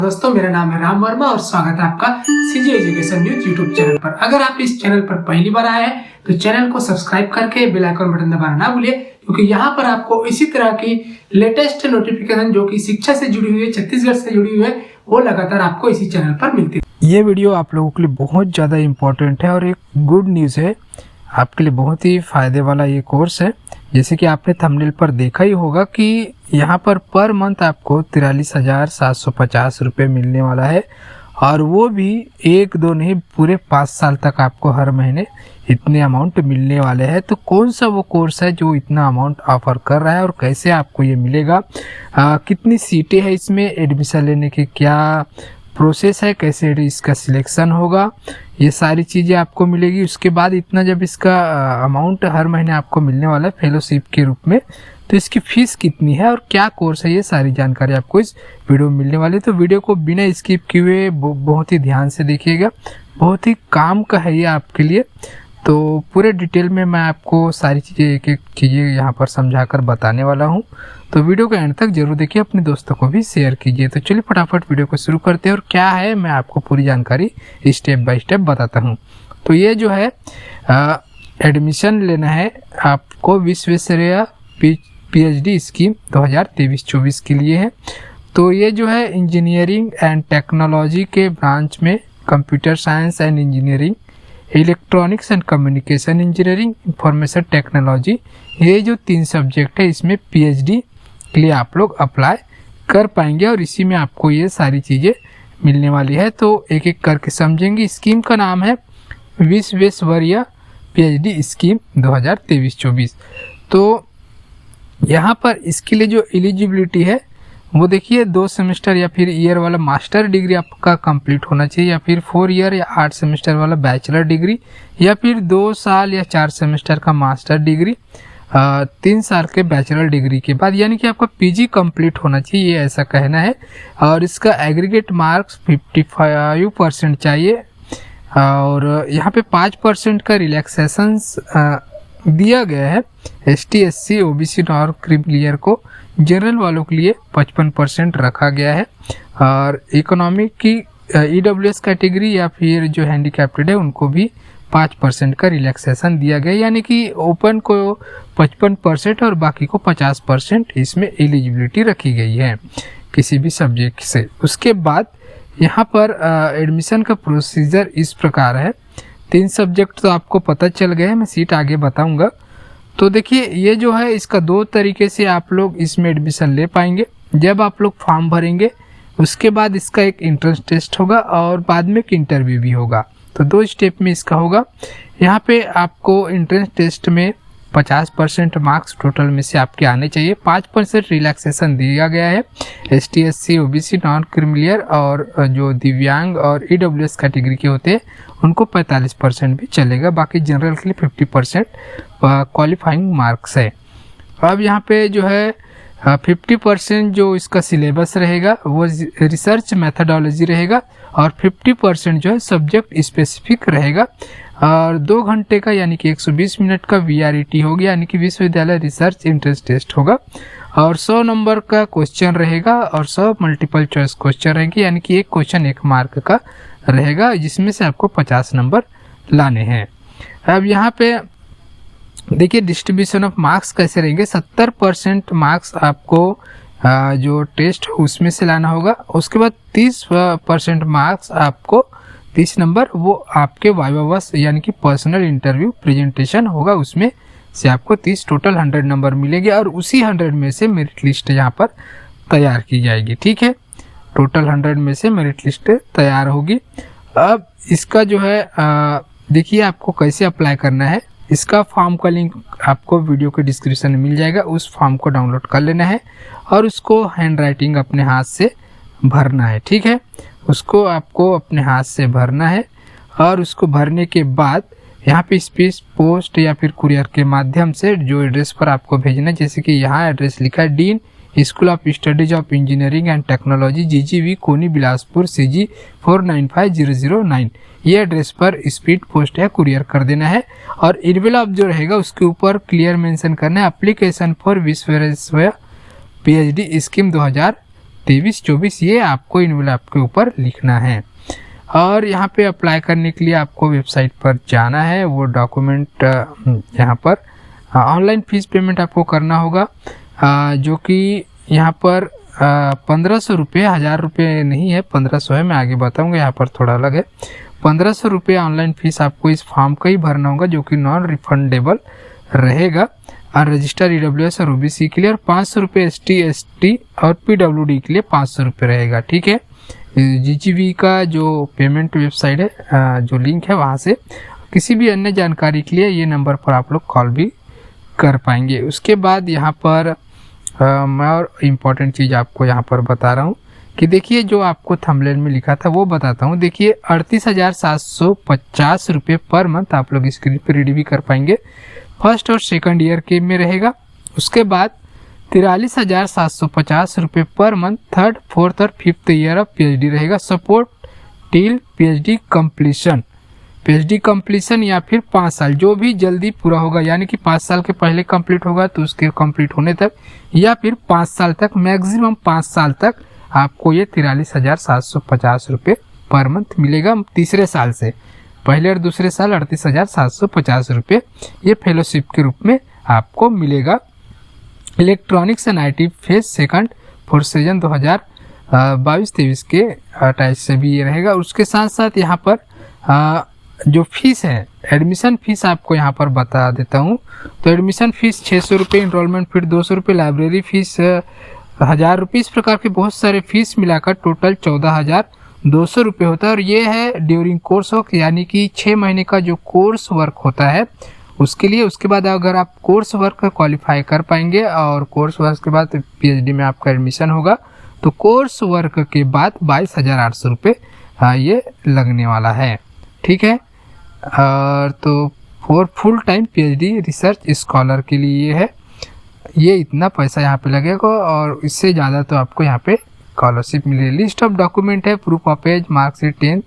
दोस्तों, मेरा नाम है राम वर्मा और स्वागत है आपका CG education news YouTube channel पर। अगर आप इस चैनल पर पहली बार आए हैं तो चैनल को सब्सक्राइब करके बेल आइकन बटन दबाना ना भूलिए, क्योंकि यहाँ पर आपको इसी तरह की लेटेस्ट नोटिफिकेशन जो कि शिक्षा से जुड़ी हुई है, छत्तीसगढ़ से जुड़ी हुई है, वो लगातार आपको इसी चैनल पर मिलती है। ये वीडियो आप लोगों के लिए बहुत ज़्यादा इम्पोर्टेंट है और एक गुड न्यूज़ है, आपके लिए बहुत ही फ़ायदे वाला ये कोर्स है। जैसे कि आपने थंबनेल पर देखा ही होगा कि यहाँ पर मंथ आपको 43,750 रुपये मिलने वाला है, और वो भी एक दो नहीं, पूरे 5 साल तक आपको हर महीने इतने अमाउंट मिलने वाले हैं। तो कौन सा वो कोर्स है जो इतना अमाउंट ऑफर कर रहा है और कैसे आपको ये मिलेगा, कितनी सीटें हैं इसमें, एडमिशन लेने की क्या प्रोसेस है, कैसे इसका सिलेक्शन होगा, ये सारी चीज़ें आपको मिलेगी। उसके बाद इतना जब इसका अमाउंट हर महीने आपको मिलने वाला है फेलोशिप के रूप में, तो इसकी फ़ीस कितनी है और क्या कोर्स है, ये सारी जानकारी आपको इस वीडियो में मिलने वाली है। तो वीडियो को बिना स्किप किए हुए बहुत ही ध्यान से देखिएगा, बहुत ही काम का है ये आपके लिए। तो पूरे डिटेल में मैं आपको सारी चीज़ें एक एक चीज़ें यहाँ पर समझाकर बताने वाला हूँ, तो वीडियो को एंड तक जरूर देखिए, अपने दोस्तों को भी शेयर कीजिए। तो चलिए फटाफट वीडियो को शुरू करते हैं और क्या है मैं आपको पूरी जानकारी स्टेप बाय स्टेप बताता हूँ। तो ये जो है एडमिशन लेना है आपको विश्वेश्वरैया PhD स्कीम 2023-24 के लिए है। तो ये जो है इंजीनियरिंग एंड टेक्नोलॉजी के ब्रांच में computer science and engineering, electronics and communication engineering, information technology, ये जो 3 सब्जेक्ट है इसमें PhD के लिए आप लोग अप्लाई कर पाएंगे और इसी में आपको ये सारी चीज़ें मिलने वाली है। तो एक एक करके समझेंगे। स्कीम का नाम है विश्वेश्वरैया PhD स्कीम 2023-24। तो यहाँ पर इसके लिए जो एलिजिबिलिटी है वो देखिए 2 सेमेस्टर या फिर ईयर वाला मास्टर डिग्री आपका कंप्लीट होना चाहिए, या फिर 4 ईयर या 8 सेमेस्टर वाला बैचलर डिग्री, या फिर 2 साल या 4 सेमेस्टर का मास्टर डिग्री, 3 साल के बैचलर डिग्री के बाद, यानी कि आपका PG कंप्लीट होना चाहिए, ये ऐसा कहना है। और इसका एग्रीगेट मार्क्स 55% चाहिए, और यहाँ पे 5% का रिलैक्सेशन दिया गया है। ST SC OBC और क्रिमिलियर को, जनरल वालों के लिए 55% रखा गया है, और इकोनॉमिक की EWS कैटेगरी या फिर जो हैंडीकैप्टेड है उनको भी 5% का रिलैक्सेशन दिया गया, यानी कि ओपन को 55% और बाकी को 50% इसमें एलिजिबिलिटी रखी गई है किसी भी सब्जेक्ट से। उसके बाद यहाँ पर एडमिशन का प्रोसीजर इस प्रकार है। 3 सब्जेक्ट तो आपको पता चल गए हैं, मैं सीट आगे बताऊंगा। तो देखिए ये जो है इसका 2 तरीके से आप लोग इसमें एडमिशन ले पाएंगे। जब आप लोग फॉर्म भरेंगे उसके बाद इसका एक एंट्रेंस टेस्ट होगा और बाद में एक इंटरव्यू भी होगा। तो 2 स्टेप में इसका होगा। यहाँ पे आपको एंट्रेंस टेस्ट में 50% मार्क्स टोटल में से आपके आने चाहिए। 5% रिलैक्सेशन दिया गया है। ST SC OBC non creamy layer और जो दिव्यांग और EWS कैटेगरी के होते हैं उनको 45% भी चलेगा, बाकी जनरल के लिए 50% क्वालिफाइंग मार्क्स है। अब यहाँ पे जो है 50% जो इसका सिलेबस रहेगा वो रिसर्च मैथडोलॉजी रहेगा, और 50% जो है सब्जेक्ट स्पेसिफिक रहेगा, और 2 घंटे का यानी कि 120 मिनट का VRET होगी, यानी कि विश्वविद्यालय रिसर्च एंट्रेंस टेस्ट होगा, और 100 नंबर का क्वेश्चन रहेगा और 100 मल्टीपल चॉइस क्वेश्चन रहेंगे, यानी कि एक क्वेश्चन 1 मार्क का रहेगा, जिसमें से आपको 50 नंबर लाने हैं। अब यहाँ पे देखिए डिस्ट्रीब्यूशन ऑफ मार्क्स कैसे रहेंगे। 70% मार्क्स आपको जो टेस्ट उसमें से लाना होगा। उसके बाद 30% मार्क्स आपको 30 नंबर वो आपके वाइवावस यानी कि पर्सनल इंटरव्यू प्रेजेंटेशन होगा, उसमें से आपको 30 टोटल 100 नंबर मिलेंगे, और उसी 100 में से मेरिट लिस्ट यहाँ पर तैयार की जाएगी। ठीक है, टोटल 100 में से मेरिट लिस्ट तैयार होगी। अब इसका जो है देखिए आपको कैसे अप्लाई करना है। इसका फॉर्म का लिंक आपको वीडियो के डिस्क्रिप्शन में मिल जाएगा, उस फॉर्म को डाउनलोड कर लेना है और उसको हैंड राइटिंग अपने हाथ से भरना है। ठीक है, उसको आपको अपने हाथ से भरना है, और उसको भरने के बाद यहाँ पे स्पीड पोस्ट या फिर कुरियर के माध्यम से जो एड्रेस पर आपको भेजना है, जैसे कि यहाँ एड्रेस लिखा है dean school of studies of engineering and technology GGV कोनी बिलासपुर CG 495009, ये एड्रेस पर स्पीड पोस्ट या कुरियर कर देना है। और इन्वेलप जो रहेगा उसके ऊपर क्लियर मेंशन करना है application for Visvesvaraya PhD scheme 2023 23-24 ये आपको इन्वेलप के ऊपर लिखना है। और यहाँ पे अप्लाई करने के लिए आपको वेबसाइट पर जाना है। वो डॉक्यूमेंट यहाँ पर ऑनलाइन फीस पेमेंट आपको करना होगा, जो कि यहाँ पर 1500 रुपये, 1000 रुपये नहीं है, 1500 है। मैं आगे बताऊँगा, यहाँ पर थोड़ा अलग है। 1500 रुपये ऑनलाइन फीस आपको इस फॉर्म का ही भरना होगा, जो कि नॉन रिफंडेबल रहेगा। और रजिस्टर EWS और OBC के लिए, और 500 रुपये ST ST और PWD के लिए 500 रुपये रहेगा। ठीक है, GGV का जो पेमेंट वेबसाइट है, जो लिंक है, वहाँ से किसी भी अन्य जानकारी के लिए ये नंबर पर आप लोग कॉल भी कर पाएंगे। उसके बाद यहाँ पर मैं और इम्पॉर्टेंट चीज़ आपको यहाँ पर बता रहा हूँ कि देखिए, जो आपको थंबनेल में लिखा था वो बताता हूँ। देखिए 38,750 रुपये पर मंथ आप लोग स्क्रीन पर रीड भी कर पाएंगे। फर्स्ट और सेकंड ईयर के में रहेगा। उसके बाद 43,750 रुपये पर मंथ थर्ड, फोर्थ और फिफ्थ ईयर ऑफ PhD रहेगा। Support till PhD completion, PhD completion या फिर 5 साल, जो भी जल्दी पूरा होगा, यानी कि 5 साल के पहले कंप्लीट होगा तो उसके कंप्लीट होने तक, या फिर 5 साल तक, मैक्सिमम 5 साल तक आपको ये 43,750 रुपये पर मंथ मिलेगा। तीसरे साल से, पहले और दूसरे साल 38,750 रुपये ये फेलोशिप के रूप में आपको मिलेगा। Electronics and IT phase second fourth season 2022-23 के टाइप से भी ये रहेगा। उसके साथ साथ यहाँ पर जो फीस है, एडमिशन फीस आपको यहाँ पर बता देता हूँ। तो एडमिशन फीस 600 रुपये, इनरोलमेंट फीस 200 रुपये, लाइब्रेरी फीस 1000 रुपये, इस प्रकार के बहुत सारे फीस मिलाकर टोटल 14,200 रुपये होता है। और ये है ड्यूरिंग कोर्स वर्क, यानी कि 6 महीने का जो कोर्स वर्क होता है उसके लिए। उसके बाद अगर आप कोर्स वर्क क्वालिफाई कर पाएंगे और कोर्स वर्क के बाद PhD में आपका एडमिशन होगा, तो कोर्स वर्क के बाद 22,800 रुपये ये लगने वाला है। ठीक है, और तो for full time PhD research scholar के लिए ये है, ये इतना पैसा यहाँ पे लगेगा, और इससे ज़्यादा तो आपको यहाँ पे स्कॉलरशिप मिलेगी। लिस्ट ऑफ डॉक्यूमेंट है, proof of age, marksheet 10th,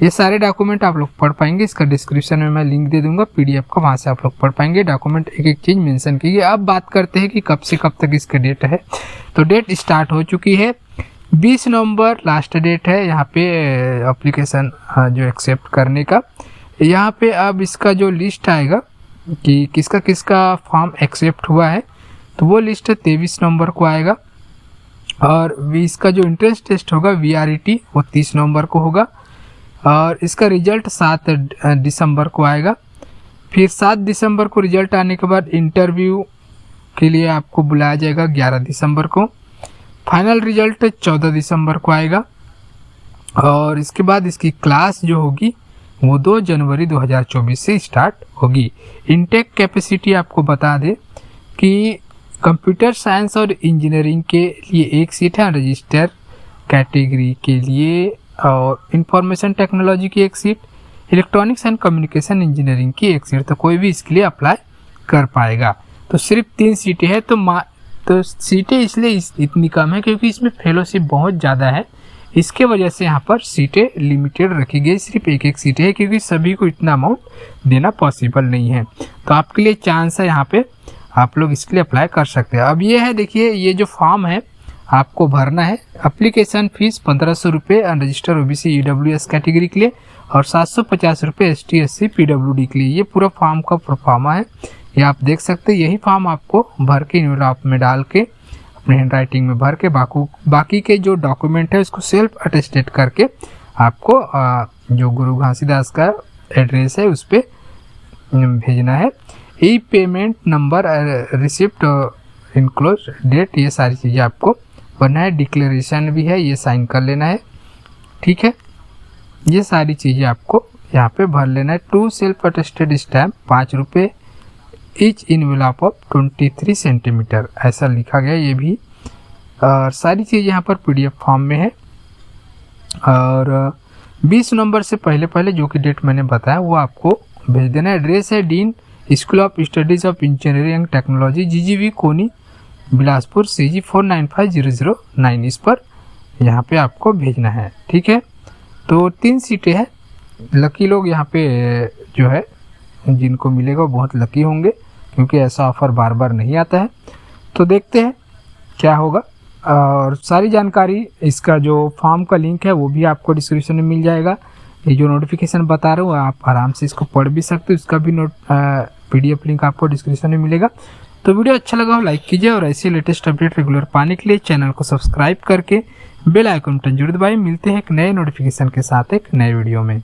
ये सारे डॉक्यूमेंट आप लोग पढ़ पाएंगे। इसका डिस्क्रिप्शन में मैं लिंक दे दूंगा PDF का, वहाँ से आप लोग पढ़ पाएंगे। डॉक्यूमेंट एक एक चीज़ मेंशन कीजिए। अब बात करते हैं कि कब से कब तक इसका डेट है। तो डेट स्टार्ट हो चुकी है, 20 नवंबर लास्ट डेट है यहाँ पे एप्लीकेशन जो एक्सेप्ट करने का। यहाँ पे अब इसका जो लिस्ट आएगा कि किसका किसका फॉर्म एक्सेप्ट हुआ है, तो वो लिस्ट 23 नवंबर को आएगा। और इसका जो इंट्रेंस टेस्ट होगा VRET वो 30 नवंबर को होगा, और इसका रिजल्ट 7 दिसंबर को आएगा। फिर 7 दिसंबर को रिजल्ट आने के बाद इंटरव्यू के लिए आपको बुलाया जाएगा 11 दिसंबर को। फाइनल रिजल्ट 14 दिसंबर को आएगा, और इसके बाद इसकी क्लास जो होगी वो 2 जनवरी 2024 से स्टार्ट होगी। इनटेक कैपेसिटी आपको बता दें कि कंप्यूटर साइंस और इंजीनियरिंग के लिए 1 सीट है, रजिस्टर कैटेगरी के लिए, और इंफॉर्मेशन टेक्नोलॉजी की 1 seat, electronics and communication engineering की 1 सीट, तो कोई भी इसके लिए अप्लाई कर पाएगा। तो सिर्फ 3 सीटें हैं। तो सीटें इसलिए इतनी कम है क्योंकि इसमें फेलोशिप बहुत ज़्यादा है, इसके वजह से यहाँ पर सीटें लिमिटेड रखी गई, सिर्फ 1-1 सीटें है, क्योंकि सभी को इतना अमाउंट देना पॉसिबल नहीं है। तो आपके लिए चांस है, यहाँ पे आप लोग इसके लिए अप्लाई कर सकते हैं। अब ये है, देखिए ये जो फॉर्म है आपको भरना है। एप्लीकेशन फीस 1500 रुपये अनरजिस्टर्ड OBC EWS कैटेगरी के लिए, और 750 रुपये ST SC PWD के लिए। ये पूरा फॉर्म का प्रोफार्मा है, ये आप देख सकते हैं। यही फॉर्म आपको भर के इन्वेलप में डाल के अपने हैंड राइटिंग में भर के बाकी के जो डॉक्यूमेंट है उसको सेल्फ अटेस्टेड करके आपको जो गुरु घासीदास का एड्रेस है उस पर भेजना है। E payment number, receipt, enclose date, ये सारी चीज़ें आपको बनना है। डिक्लेरेशन भी है, ये साइन कर लेना है। ठीक है, ये सारी चीज़ें आपको यहाँ पे भर लेना है। 2 सेल्फ अटेस्टेड स्टैम्प 5 रुपये, ईच इनवेलप ऑफ 23 सेंटीमीटर, ऐसा लिखा गया ये भी। और सारी चीज़ यहाँ पर PDF फॉर्म में है। और 20 नवंबर से पहले जो कि डेट मैंने बताया वो आपको भेज देना है। एड्रेस है dean school of studies of engineering and technology, GGV कोनी, बिलासपुर, CG 495009, इस पर यहाँ पे आपको भेजना है। ठीक है, तो 3 सीटें हैं। लकी लोग यहाँ पे जो है जिनको मिलेगा वो बहुत लकी होंगे, क्योंकि ऐसा ऑफ़र बार बार नहीं आता है। तो देखते हैं क्या होगा। और सारी जानकारी, इसका जो फॉर्म का लिंक है वो भी आपको डिस्क्रिप्शन में मिल जाएगा। ये जो नोटिफिकेशन बता रहा हूँ आप आराम से इसको पढ़ भी सकते हो, इसका भी PDF लिंक आपको डिस्क्रिप्शन में मिलेगा। तो वीडियो अच्छा लगा हो लाइक कीजिए और ऐसे लेटेस्ट अपडेट रेगुलर पाने के लिए चैनल को सब्सक्राइब करके बेल आइकन बटन जरूर दबाइए। मिलते हैं एक नए नोटिफिकेशन के साथ एक नए वीडियो में।